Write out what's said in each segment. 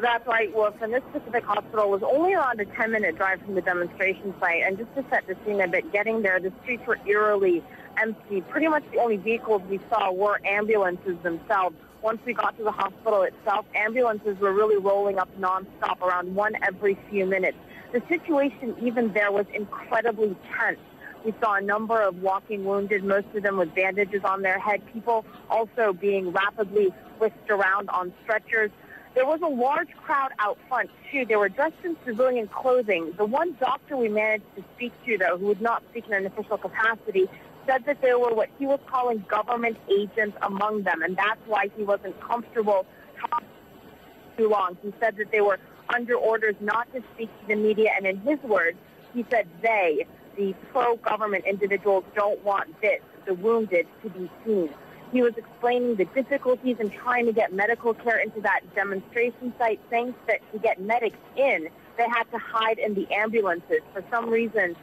That's right, Wolf. And this specific hospital was only around a 10-minute drive from the demonstration site. And just to set the scene a bit, getting there, the streets were eerily empty. Pretty much the only vehicles we saw were ambulances themselves. Once we got to the hospital itself, ambulances were really rolling up nonstop, around one every few minutes. The situation even there was incredibly tense. We saw a number of walking wounded, most of them with bandages on their head, people also being rapidly whisked around on stretchers. There was a large crowd out front, too. They were dressed in civilian clothing. The one doctor we managed to speak to, though, who would not speak in an official capacity, said that there were what he was calling government agents among them, and that's why he wasn't comfortable talking too long. He said that they were under orders not to speak to the media, and in his words, he said they, the pro-government individuals, don't want this, the wounded, to be seen. He was explaining the difficulties in trying to get medical care into that demonstration site, saying that to get medics in, they had to hide in the ambulances. For some reason,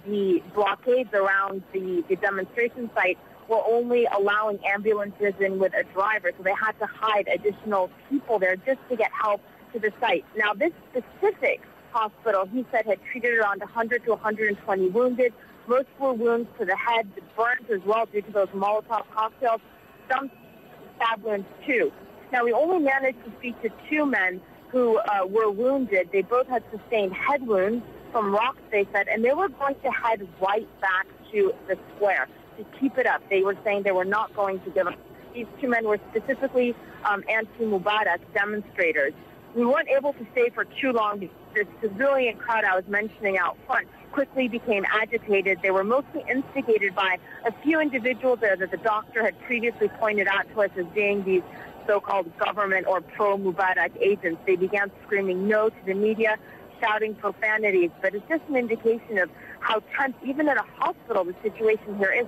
the blockades around the demonstration site were only allowing ambulances in with a driver, so they had to hide additional people there just to get help to the site. Now, this specific hospital, he said, had treated around 100 to 120 wounded. Most were wounds to the head, burns as well due to those Molotof cocktails, some stab wounds too. Now, we only managed to speak to two men who were wounded. They both had sustained head wounds from rocks, they said, and they were going to head right back to the square to keep it up. They were saying they were not going to give up. These two men were specifically anti-Mubarak demonstrators. We weren't able to stay for too long because the civilian crowd I was mentioning out front quickly became agitated. They were mostly instigated by a few individuals there that the doctor had previously pointed out to us as being these so-called government or pro-Mubarak agents. They began screaming no to the media, shouting profanities, but it's just an indication of how tense, even at a hospital, the situation here is.